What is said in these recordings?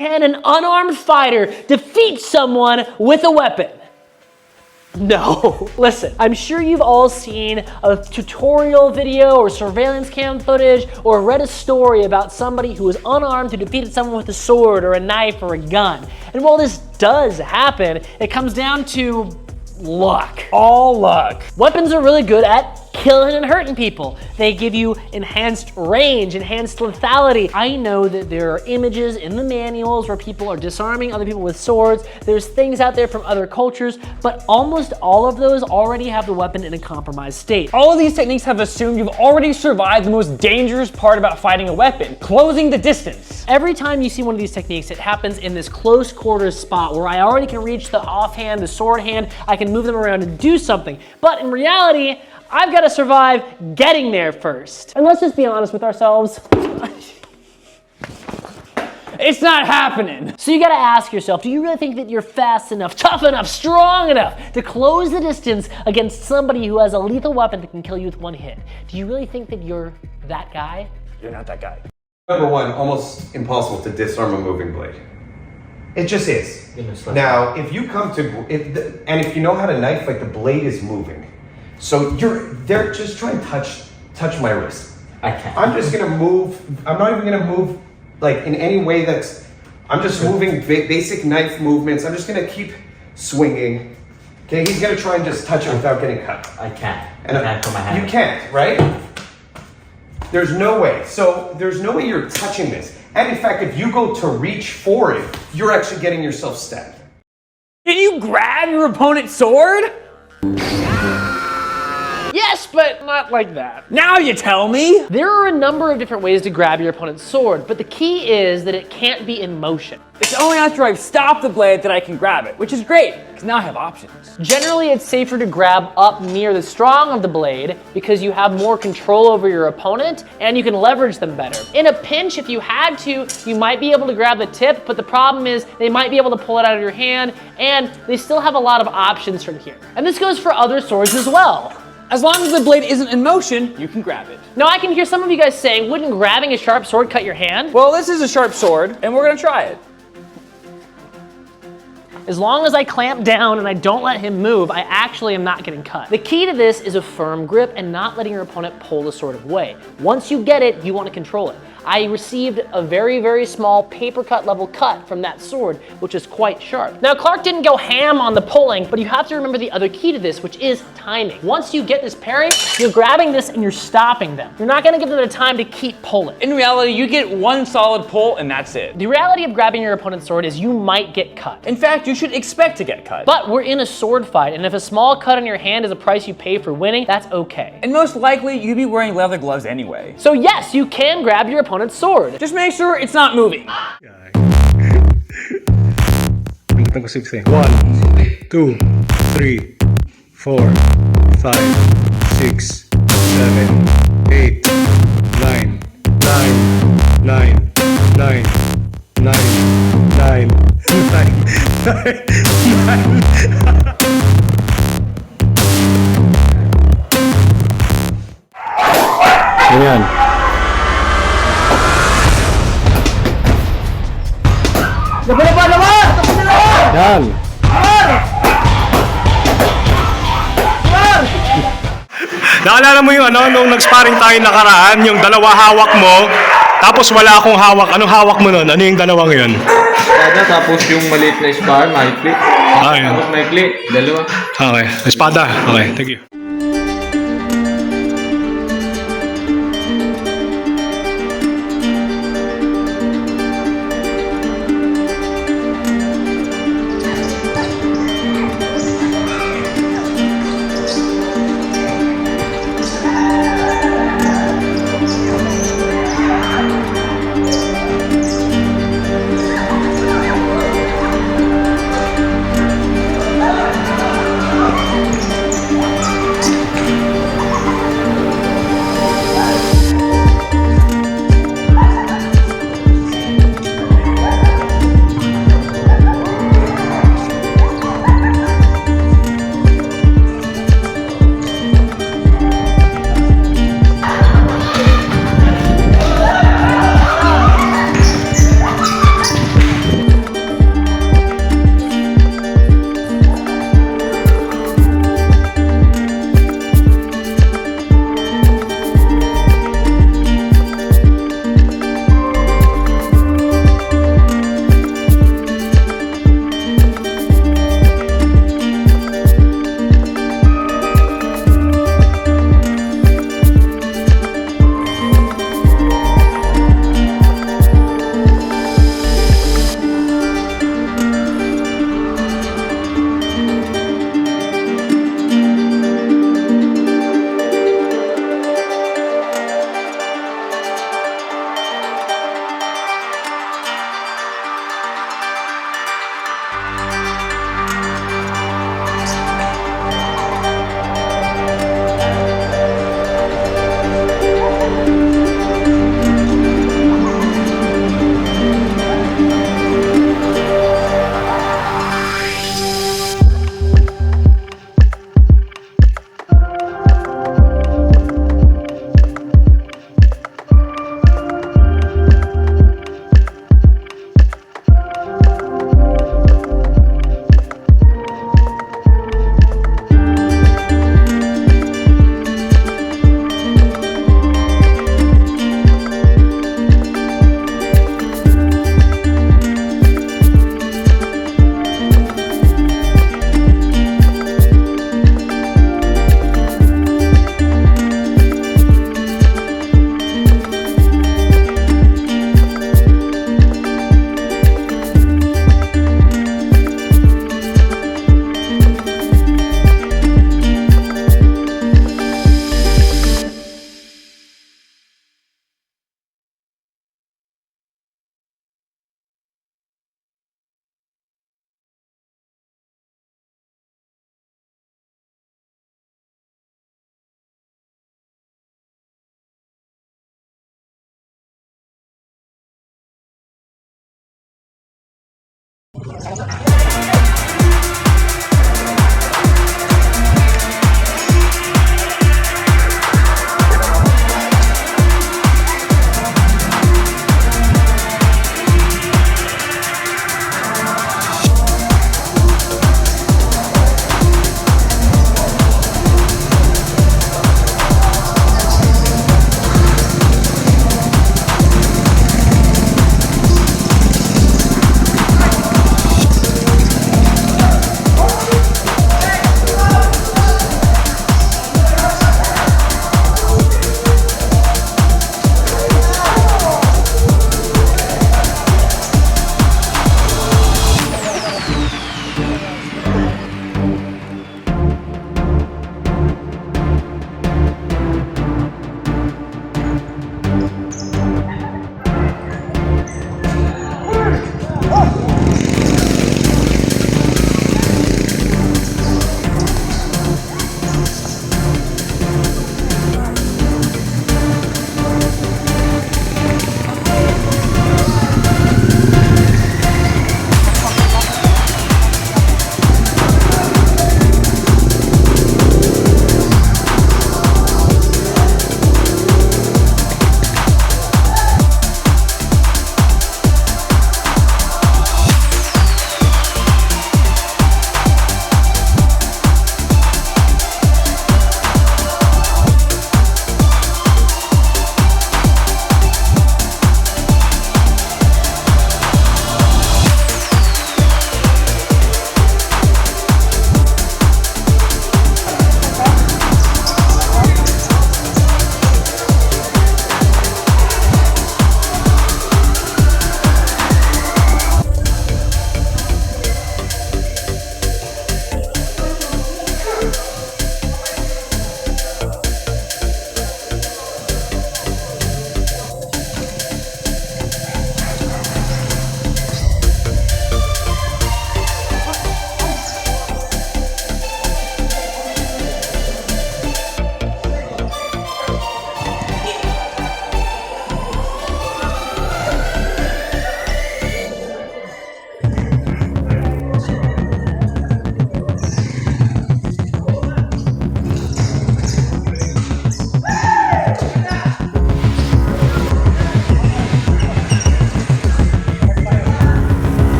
Can an unarmed fighter defeat someone with a weapon? No. Listen, I'm sure you've all seen a tutorial video or surveillance cam footage or read a story about somebody who was unarmed who defeated someone with a sword or a knife or a gun. And while this does happen, it comes down to luck. All luck. Weapons are really good at killing and hurting people. They give you enhanced range, enhanced lethality. I know that there are images in the manuals where people are disarming other people with swords. There's things out there from other cultures, but almost all of those already have the weapon in a compromised state. All of these techniques have assumed you've already survived the most dangerous part about fighting a weapon, closing the distance. Every time you see one of these techniques, it happens in this close quarters spot where I already can reach the offhand, the sword hand, I can move them around and do something. But in reality, I've got to survive getting there first. And let's just be honest with ourselves. It's not happening. So you gotta ask yourself, do you really think that you're fast enough, tough enough, strong enough to close the distance against somebody who has a lethal weapon that can kill you with one hit? Do you really think that you're that guy? You're not that guy. Number one, almost impossible to disarm a moving blade. It just is. Now, if you come to, if you know how to knife, like the blade is moving. So they're just trying to touch my wrist. I can't. I'm just gonna move, I'm not even gonna move like in any way I'm just moving basic knife movements. I'm just gonna keep swinging. Okay, he's gonna try and just touch it without getting cut. I can't. And I can't put my hand. You can't, right? There's no way. So there's no way you're touching this. And in fact, if you go to reach for it, you're actually getting yourself stabbed. Can you grab your opponent's sword? Yes, but not like that. Now you tell me. There are a number of different ways to grab your opponent's sword, but the key is that it can't be in motion. It's only after I've stopped the blade that I can grab it, which is great, because now I have options. Generally, it's safer to grab up near the strong of the blade because you have more control over your opponent and you can leverage them better. In a pinch, if you had to, you might be able to grab the tip, but the problem is they might be able to pull it out of your hand and they still have a lot of options from here. And this goes for other swords as well. As long as the blade isn't in motion, you can grab it. Now I can hear some of you guys saying, wouldn't grabbing a sharp sword cut your hand? Well, this is a sharp sword, and we're gonna try it. As long as I clamp down and I don't let him move, I actually am not getting cut. The key to this is a firm grip and not letting your opponent pull the sword away. Once you get it, you want to control it. I received a very, very small paper cut level cut from that sword, which is quite sharp. Now, Clark didn't go ham on the pulling, but you have to remember the other key to this, which is timing. Once you get this parry, you're grabbing this and you're stopping them. You're not gonna give them the time to keep pulling. In reality, you get one solid pull and that's it. The reality of grabbing your opponent's sword is you might get cut. In fact, you should expect to get cut. But we're in a sword fight, and if a small cut on your hand is a price you pay for winning, that's okay. And most likely, you'd be wearing leather gloves anyway. So yes, you can grab your opponent's sword. Just make sure it's not moving. 1, 2, 3, 4, 5, 6, 7, 8, 9, 9, 9, 9, 9, 9, 9, 9. Ganyan. Yan. Naalala mo yung nung nag-sparring tayo nakaraan, yung dalawa hawak mo, tapos wala akong hawak. Anong hawak mo nun? Ano yung dalawang yun? Espada, tapos yung maliit na spar, maikli. Yun. Tapos maikli, dalawa. Okay. Espada. Okay, thank you.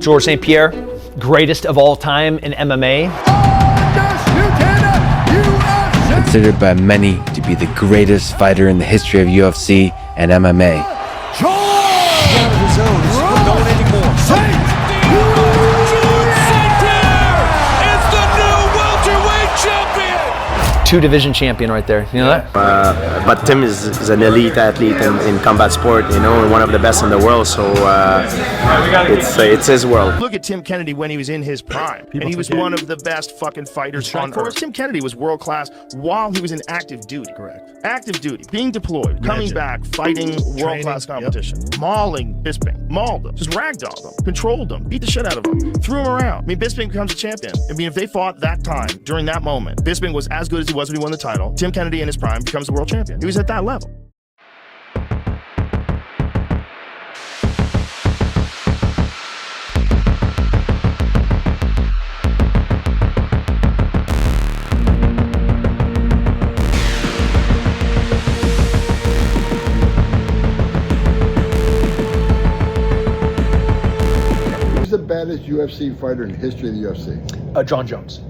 Georges St-Pierre, greatest of all time in MMA. Considered by many to be the greatest fighter in the history of UFC and MMA. Two division champion right there, you know that? But Tim is an elite athlete in combat sport, you know, and one of the best in the world, so it's his world. Look at Tim Kennedy when he was in his prime, and he was one of the best fucking fighters on earth. Tim Kennedy was world class while he was in active duty. Correct. Active duty, being deployed, coming back, fighting world class competition, mauling Bisping, mauled him, just ragdolled him, controlled him, beat the shit out of him, threw him around. I mean, Bisping becomes a champion. I mean, if they fought that time, during that moment, Bisping was as good as he was when he won the title. Tim Kennedy in his prime becomes the world champion. He was at that level. Who's the baddest UFC fighter in the history of the UFC? John Jones.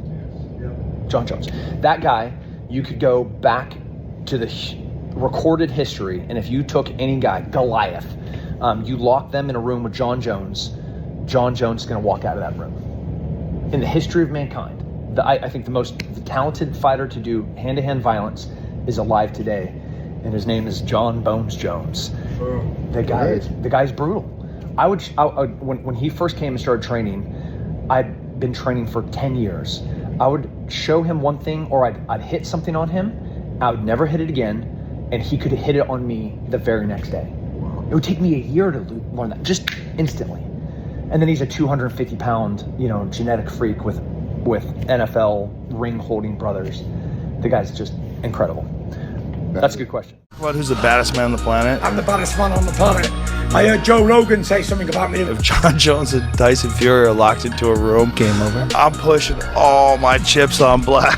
John Jones. That guy, you could go back to the recorded history, and if you took any guy, Goliath, you lock them in a room with John Jones is going to walk out of that room. In the history of mankind, I think the talented fighter to do hand-to-hand violence is alive today, and his name is John Bones Jones. The guy's brutal. When he first came and started training, I'd been training for 10 years. I would show him one thing, or I'd hit something on him, I would never hit it again, and he could hit it on me the very next day. It would take me a year to learn that, just instantly. And then he's a 250-pound, you know, genetic freak with NFL ring-holding brothers. The guy's just incredible. That's a good question. What? Who's the baddest man on the planet? I'm the baddest man on the planet. I heard Joe Rogan say something about me. If John Jones and Tyson Fury are locked into a room, game over. I'm pushing all my chips on black.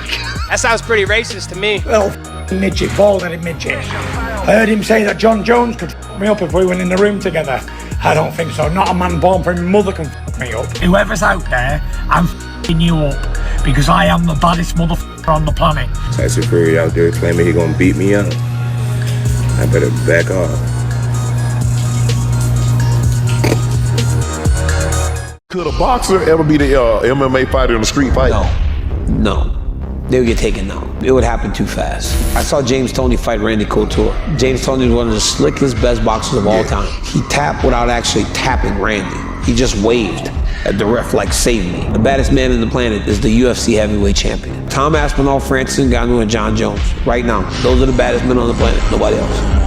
That sounds pretty racist to me. Little midget, bald-headed midget. I heard him say that John Jones could me up if we went in the room together. I don't think so. Not a man born from his mother can me up. Whoever's out there, I'm you up because I am the baddest motherfucker on the planet. Tyson Fury out there claiming he gonna beat me up. I better back off. Could a boxer ever be the MMA fighter in a street fight? No. They would get taken down. It would happen too fast. I saw James Toney fight Randy Couture. James Toney was one of the slickest, best boxers of all time. He tapped without actually tapping Randy. He just waved at the ref like, save me. The baddest man on the planet is the UFC heavyweight champion. Tom Aspinall, Francis Ngannou, and John Jones. Right now, those are the baddest men on the planet. Nobody else.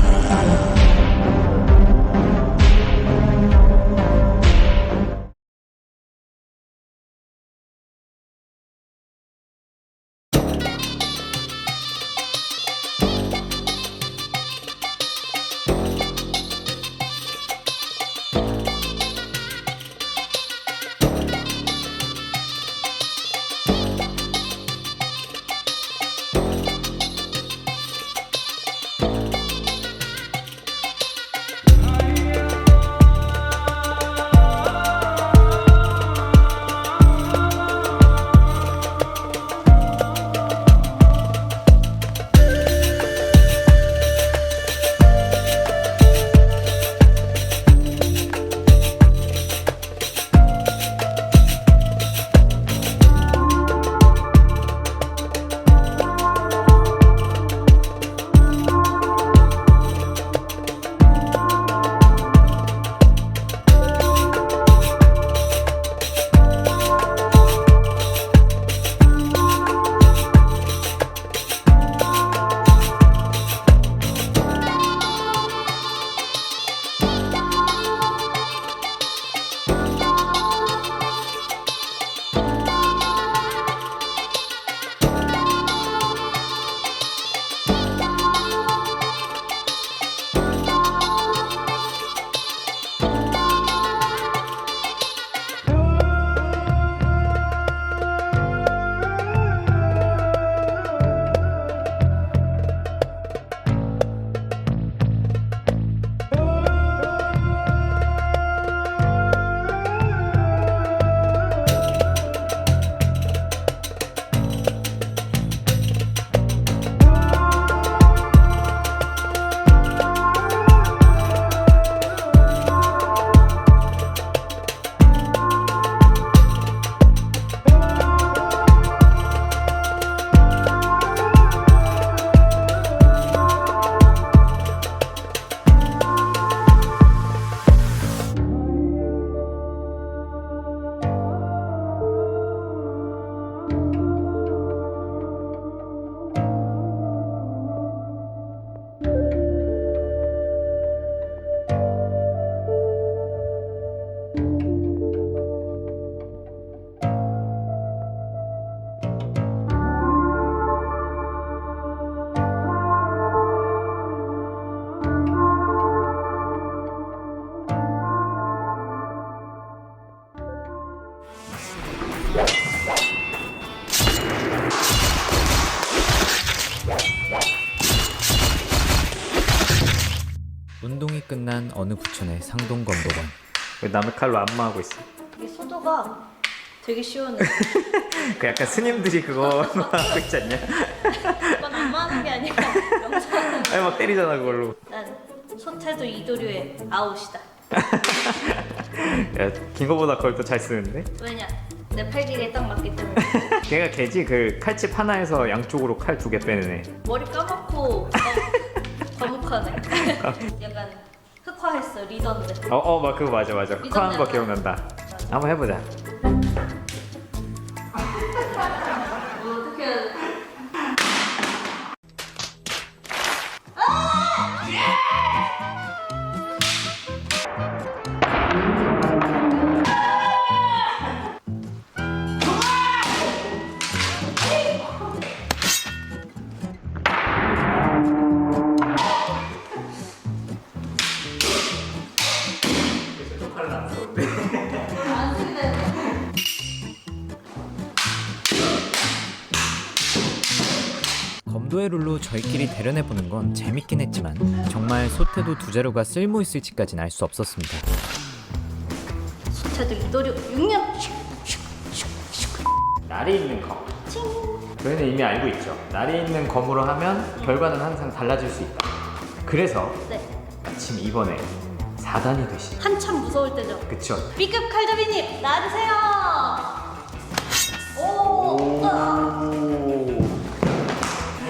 운동이 끝난 어느 부촌의 상동검도관. 왜 남의 칼로 안마하고 있어? 이게 소도가 되게 시원해. 그 약간 스님들이 그거 하고 있지 않냐? 이건 안마하는 게 아니라 명상하는 아니 막 때리잖아 그걸로. 난 소태도 이도류의 아웃이다. 야, 긴 거보다 그걸 더 잘 쓰는데? 왜냐? 내 팔길에 딱 맞기 때문에. 걔가 걔지 그 칼집 하나에서 양쪽으로 칼 2개 빼는 애. 머리 까맣고 과묵하네. 약간 흑화했어, 리더인데. 막 그거 맞아. 흑화한 거 기억난다. 한번 해보자. 어떻게 해야 돼? 압도의 룰로 저희끼리 대련해보는 건 재밌긴 했지만 정말 소태도 두 자루가 쓸모있을지까지는 알 수 없었습니다. 소태도 이도류 6년. 날이 있는 검. 저희는 이미 알고 있죠. 날이 있는 검으로 하면 결과는 항상 달라질 수 있다. 그래서 네. 마침 이번에 4단이 되시. 한참 무서울 때죠. 그쵸. B급 칼잡이님 나와주세요. 오.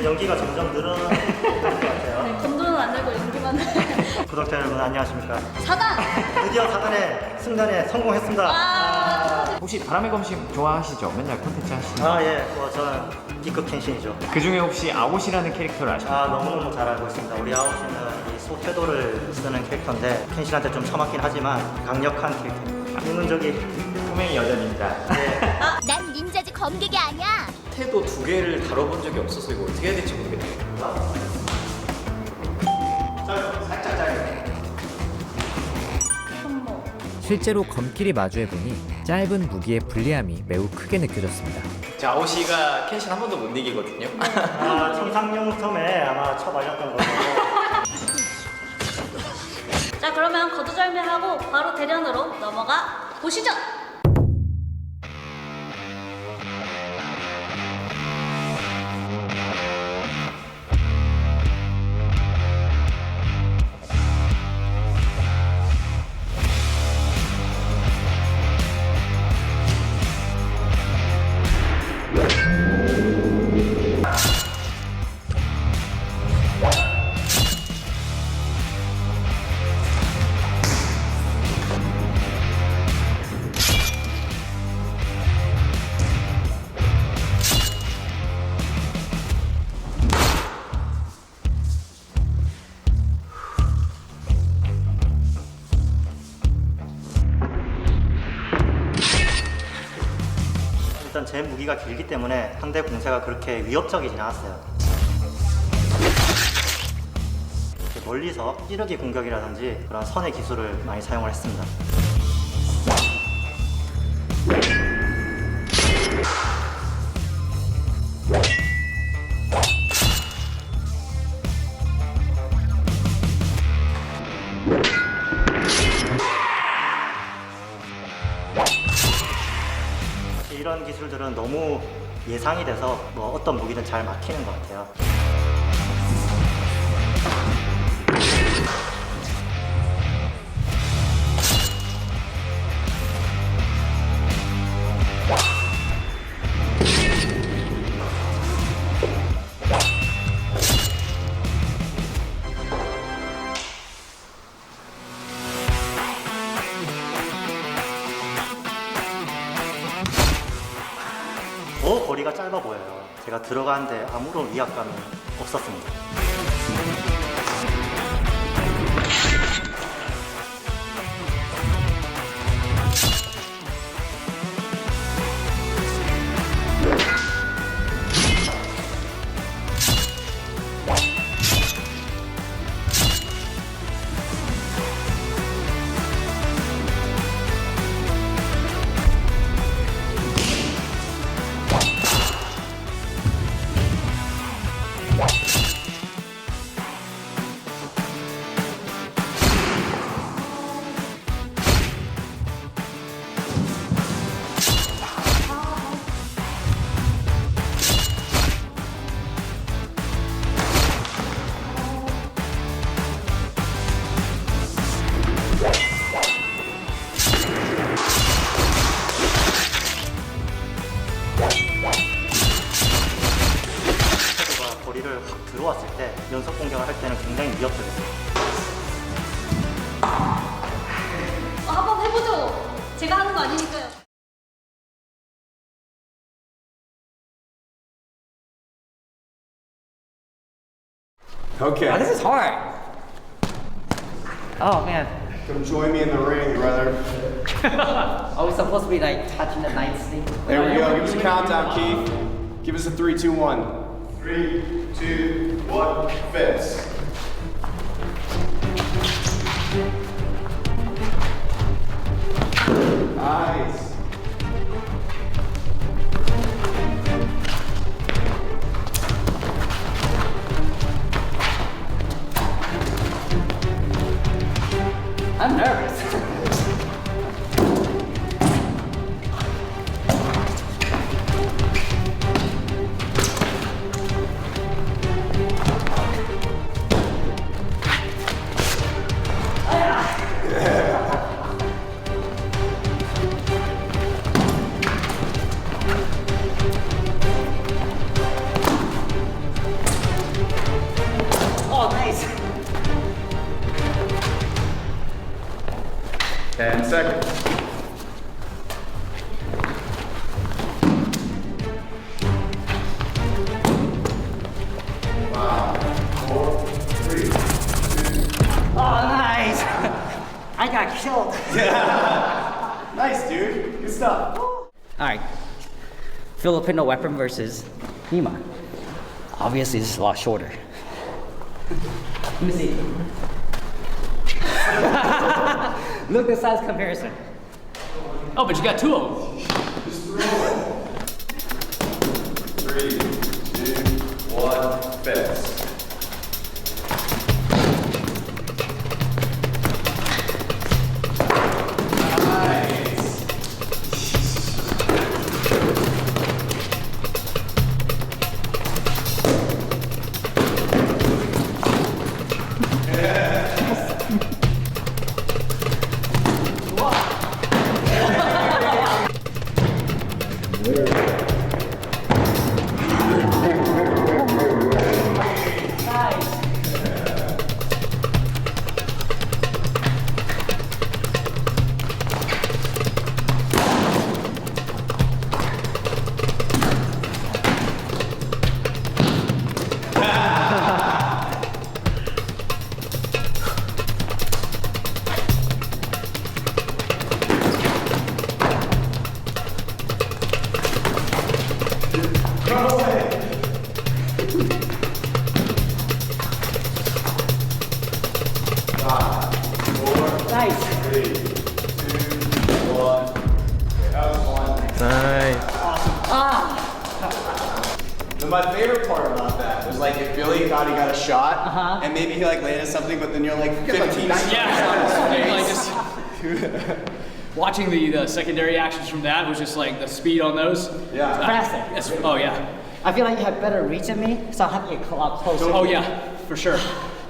연기가 점점 늘어나는 것 같아요. 네, 건도는 안 되고 연기만. 구독자 여러분 안녕하십니까. 4단. 드디어 4단의 승단에 성공했습니다. 혹시 바람의 검심 좋아하시죠? 맨날 콘텐츠 하시죠? 예. 저는 B급 켄신이죠. 그 중에 혹시 아오시라는 캐릭터를 아십니까? 너무너무 잘 알고 있습니다. 우리 아오시는 이 소태도를 쓰는 캐릭터인데 켄신한테 좀 처맞긴 하지만 강력한 캐릭터입니다. 인문적인 꼬맹이 여자 닌자. 난 닌자지 검객이 아니야. 태도 두 개를 다뤄본 적이 없어서 이거 어떻게 해야 될지 모르겠네요. 살짝 짧게. 실제로 검끼리 마주해보니 짧은 무기의 불리함이 매우 크게 느껴졌습니다. 자, 아오시가 켄신 한 번도 못 이기거든요. 청상용 섬에 아마 처맞았던 거고. 자 그러면 거두절미하고 바로 대련으로 넘어가 보시죠. 일단 제 무기가 길기 때문에 상대 공세가 그렇게 위협적이진 않았어요. 이렇게 멀리서 찌르기 공격이라든지 그런 선의 기술을 많이 사용을 했습니다. 이런 기술들은 너무 예상이 돼서 어떤 무기든 잘 막히는 것 같아요. 더 거리가 짧아 보여요. 제가 들어가는데 아무런 위압감이 없었습니다. 거리를 확 들어왔을 때 연속 공격을 할 때는 굉장히 위협적이었어요. 한번 해보죠. 제가 하는 거 아니니까요. Okay. Oh, this is hard. Oh man. Come join me in the ring, brother. Are we supposed to be like touching the nightstick? There we go. Give us a countdown, Keith. Give us a 3, 2, 1. 3, 2, 1, fence. Nice. seconds. Wow. 4, 3, 2. Oh, nice. I got killed. Yeah. Nice, dude. Good stuff. All right. Filipino weapon versus Hima. Obviously, this is a lot shorter. Let me see. Look at the size comparison. Oh, but you got two of them. Just 3, 2, 1, fix. My favorite part about that was like if Billy thought he got a shot, and maybe he like landed something, but then you're like 15 Watching the secondary actions from that was just like the speed on those. Yeah. Faster. Oh yeah. I feel like you have better reach than me, so I'll have to get a lot closer. Oh yeah, for sure.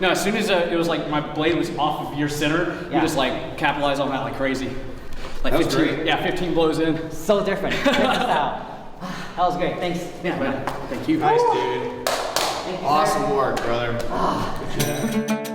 No, as soon as it was like my blade was off of your center, you just like capitalize on that like crazy. Like that was 15, great. Yeah, 15 blows in. So different. That was great. Thanks. Yeah, man. Thank you. Nice, dude. Awesome work, brother. Good job.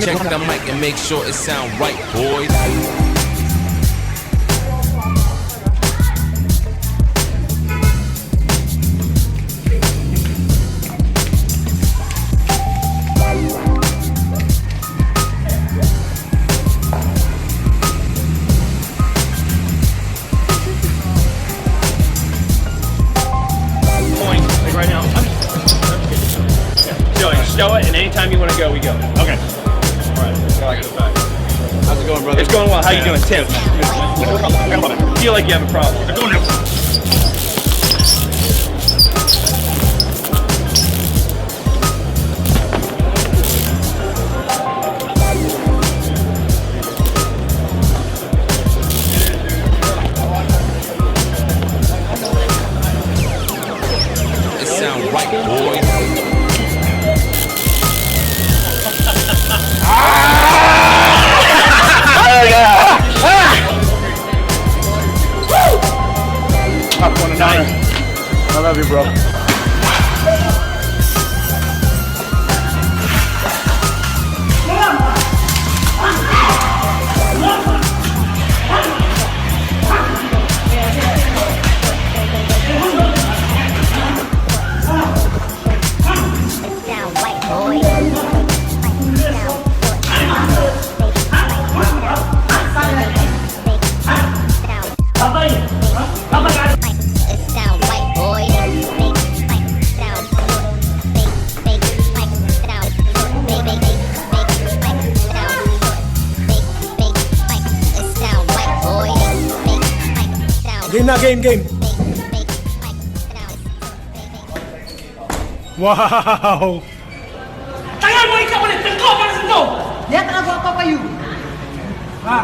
Check the mic and make sure it sound right, boys. Anytime you want to go, we go. Okay. All right. How's it going, brother? It's going well. How you doing, Tim? I feel like you have a problem. I'm going now. It sound right, boys. Top one tonight. I love you, bro. Game na, game. Wow! Tangan mo ikaw ulit! Tengko! Para sa ito! Lihat aku apa kayu. Ah.